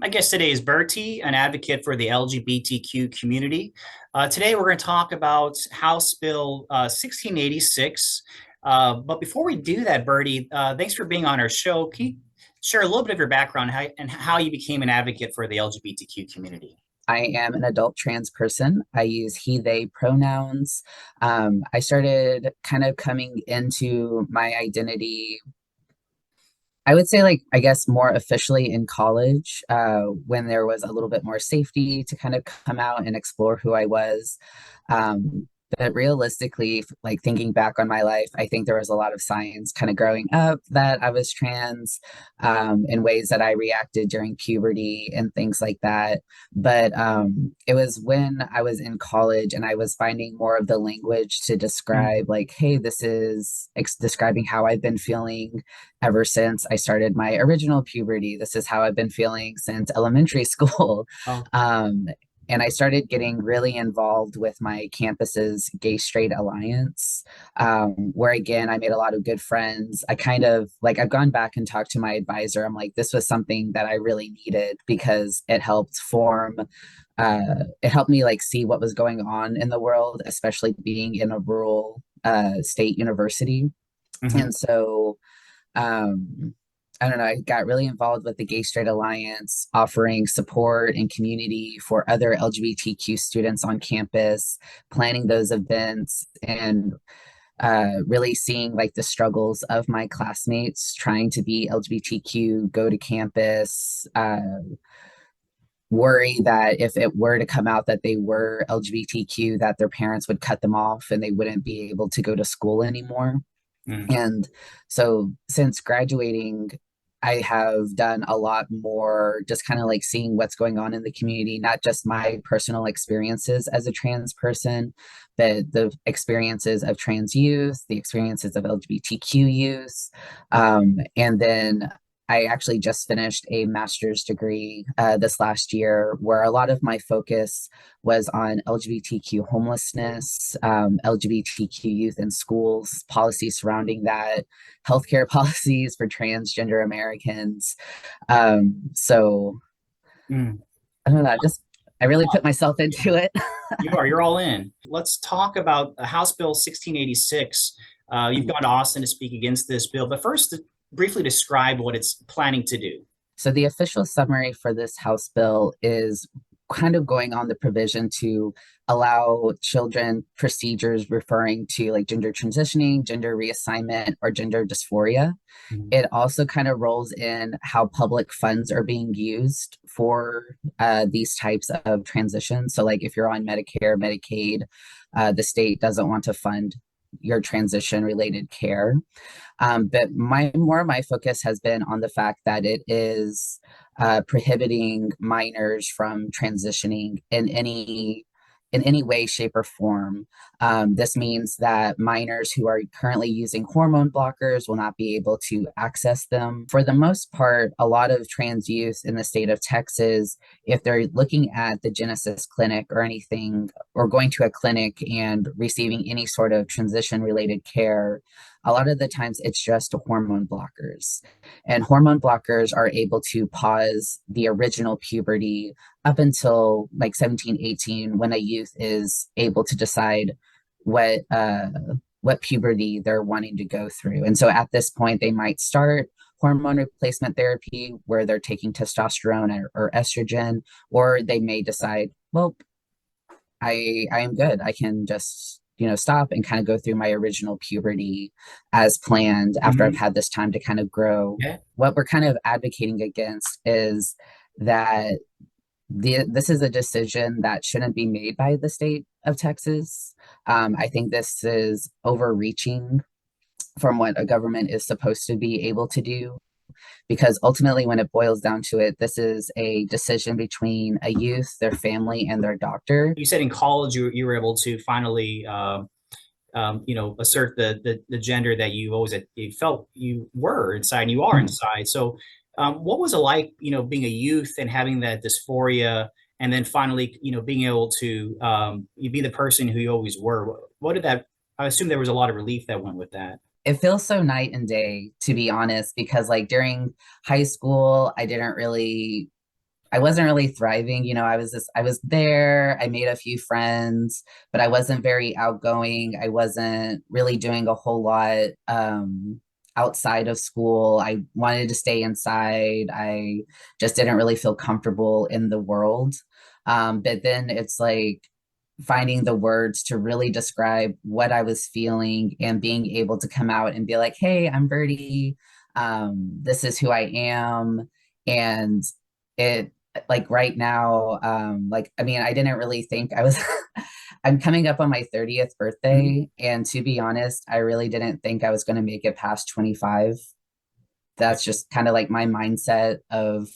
My guest today is Bertie, an advocate for the LGBTQ community. Today, we're going to talk about House Bill 1686. But before we do that, Bertie, thanks for being on our show. Can you share a little bit of your background and how you became an advocate for the LGBTQ community? I am an adult trans person. I use he, they pronouns. I started kind of coming into my identity, I would say, like, I guess more officially in college, when there was a little bit more safety to kind of come out and explore who I was. Um, but realistically, like thinking back on my life, I think there was a lot of signs kind of growing up that I was trans, in ways that I reacted during puberty and things like that. But it was when I was in college and I was finding more of the language to Mm. describe, like, hey, this is describing how I've been feeling ever since I started my original puberty. This is how I've been feeling since elementary school. Oh, Um, and I started getting really involved with my campus's gay straight alliance, where again, I made a lot of good friends. I kind of like, I've gone back and talked to my advisor. I'm like, this was something that I really needed because it helped me like see what was going on in the world, especially being in a rural state university. mhm. And so um, I don't know, I got really involved with the Gay Straight Alliance, offering support and community for other LGBTQ students on campus, planning those events, and really seeing like the struggles of my classmates trying to be LGBTQ, go to campus, worry that if it were to come out that they were LGBTQ, that their parents would cut them off and they wouldn't be able to go to school anymore. Mm. And so since graduating, I have done a lot more just kind of like seeing what's going on in the community, not just my personal experiences as a trans person, but the experiences of trans youth, the experiences of LGBTQ youth. And then I actually just finished a master's degree this last year, where a lot of my focus was on LGBTQ homelessness, LGBTQ youth in schools, policies surrounding that, healthcare policies for transgender Americans. So Mm. I don't know, just I really put myself into it. You're all in. Let's talk about House Bill 1686. You've gone to Austin to speak against this bill, but first, briefly describe what it's planning to do. So the official summary for this House bill is kind of going on the provision to allow children procedures referring to like gender transitioning, gender reassignment, or gender dysphoria. Mhm. It also kind of rolls in how public funds are being used for these types of transitions. So, like if you're on Medicare, Medicaid, the state doesn't want to fund your transition related care. But my focus has been on the fact that it is prohibiting minors from transitioning in any way, shape, or form. This means that minors who are currently using hormone blockers will not be able to access them. For the most part, a lot of trans youth in the state of Texas, if they're looking at the Genesis clinic or anything, or going to a clinic and receiving any sort of transition related care, a lot of the times it's just hormone blockers. And hormone blockers are able to pause the original puberty up until like 17, 18, when a youth is able to decide what what puberty they're wanting to go through. And so at this point they might start hormone replacement therapy where they're taking testosterone or estrogen, or they may decide, well, I am good. I can just, stop and kind of go through my original puberty as planned after I've Mhm. had this time to kind of grow. Okay. What we're kind of advocating against is that this is a decision that shouldn't be made by the state of Texas. I think this is overreaching from what a government is supposed to be able to do, because ultimately, when it boils down to it, this is a decision between a youth, their family, and their doctor. You said in college you were able to finally assert the gender that you always you felt you were inside and you are Mhm. inside. So, what was it like, being a youth and having that dysphoria, and then finally, being able to you be the person who you always were? What did that? I assume there was a lot of relief that went with that. It feels so night and day, to be honest, because like during high school, I wasn't really thriving. I was there, I made a few friends, but I wasn't very outgoing. I wasn't really doing a whole lot outside of school. I wanted to stay inside. I just didn't really feel comfortable in the world. But then it's like finding the words to really describe what I was feeling and being able to come out and be like, hey, I'm Birdie. This is who I am. And it, like right now, like, I mean, I didn't really think I was, I'm coming up on my 30th Mhm. birthday. And to be honest, I really didn't think I was going to make it past 25. That's just kind of like my mindset of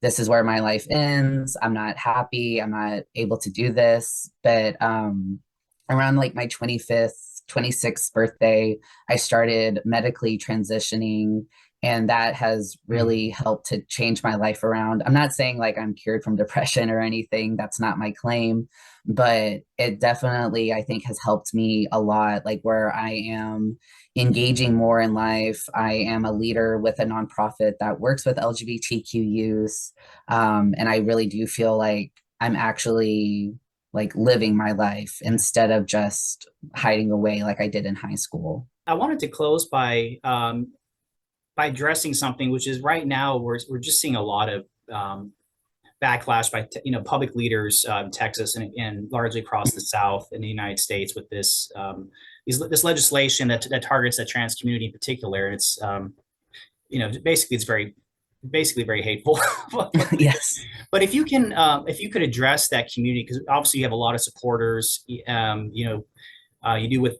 this is where my life ends. I'm not happy. I'm not able to do this. But around like my 25th, 26th birthday, I started medically transitioning. And that has Mhm. really helped to change my life around. I'm not saying like I'm cured from depression or anything. That's not my claim. But it definitely, I think, has helped me a lot, like where I am engaging more in life. I am a leader with a nonprofit that works with LGBTQ youth. And I really do feel like I'm actually like living my life Yeah. instead of just hiding away like I did in high school. I wanted to close by addressing something, which is right now we're just seeing a lot of backlash by public leaders in Texas and largely across the South in the United States with this legislation that targets the trans community in particular. It's basically it's basically very hateful. Yes. But if you could address that community, because obviously you have a lot of supporters, you do with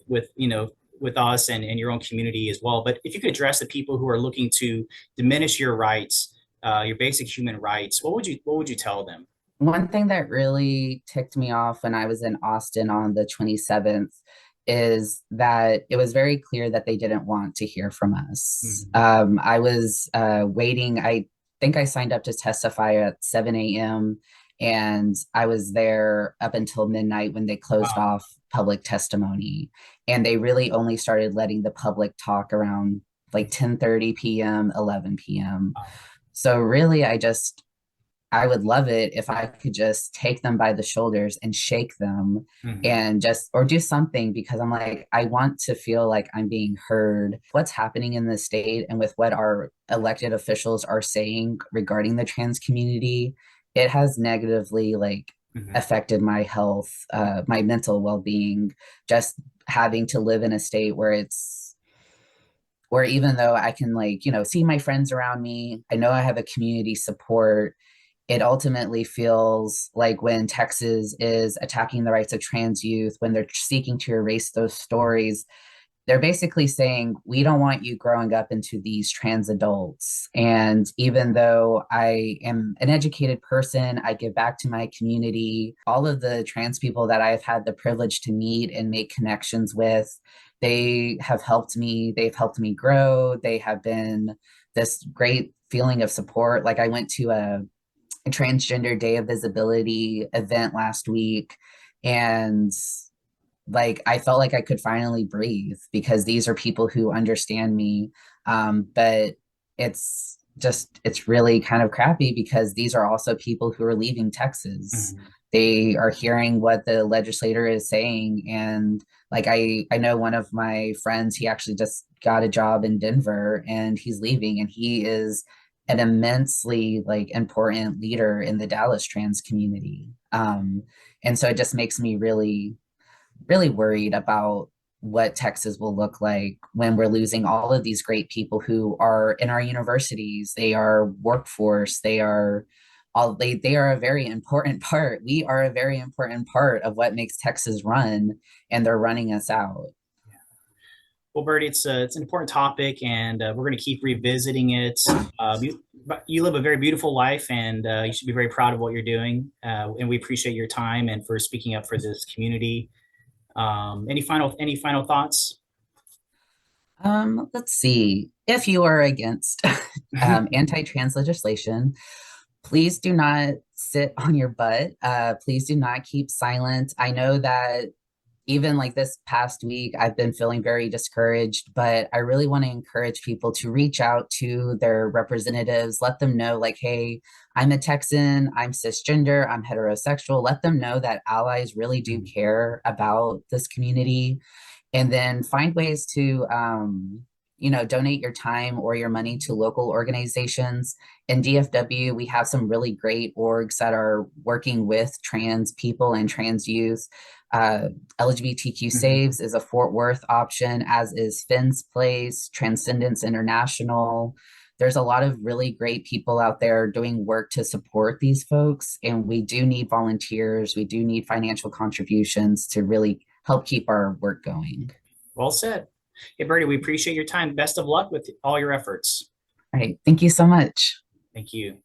with us and your own community as well. But if you could address the people who are looking to diminish your rights, your basic human rights, what would you tell them? One thing that really ticked me off when I was in Austin on the 27th is that it was very clear that they didn't want to hear from us. Mhm. I was waiting. I think I signed up to testify at 7 a.m. and I was there up until midnight when they closed Wow. off public testimony. And they really only started letting the public talk around like 10:30 p.m., 11 p.m. Wow. So really, I would love it if I could just take them by the shoulders and shake them Mhm. and just, or do something because I'm like, I want to feel like I'm being heard. What's happening in the state and with what our elected officials are saying regarding the trans community, it has negatively like Mhm. affected my health, my mental well being, just having to live in a state where where even though I can like, see my friends around me, I know I have a community support, it ultimately feels like when Texas is attacking the rights of trans youth, when they're seeking to erase those stories, they're basically saying, we don't want you growing up into these trans adults. And even though I am an educated person, I give back to my community, all of the trans people that I've had the privilege to meet and make connections with, they have helped me. They've helped me grow. They have been this great feeling of support. Like I went to a transgender day of visibility event last week and like I felt like I could finally breathe because these are people who understand me. But it's really kind of crappy because these are also people who are leaving Texas. Mhm. They are hearing what the legislator is saying. And like I know one of my friends, he actually just got a job in Denver and he's leaving and he is an immensely like important leader in the Dallas trans community. And so it just makes me really worried about what Texas will look like when we're losing all of these great people who are in our universities. They are workforce. They are a very important part. We are a very important part of what makes Texas run, and they're running us out. Well, Bertie, it's an important topic, and we're going to keep revisiting it. You live a very beautiful life, and you should be very proud of what you're doing. And we appreciate your time and for speaking up for this community. Any final thoughts? Let's see. If you are against anti-trans legislation, please do not sit on your butt. Please do not keep silent. I know that even like this past week, I've been feeling very discouraged, but I really want to encourage people to reach out to their representatives, let them know, like, hey, I'm a Texan, I'm cisgender, I'm heterosexual. Let them know that allies really do Mhm. care about this community, and then find ways to donate your time or your money to local organizations. In DFW, we have some really great orgs that are working with trans people and trans youth. LGBTQ Mhm. Saves is a Fort Worth option, as is Finn's Place, Transcendence International. There's a lot of really great people out there doing work to support these folks, and we do need volunteers. We do need financial contributions to really help keep our work going. Well said. Hey, Bertie, we appreciate your time. Best of luck with all your efforts. All right. Thank you so much. Thank you.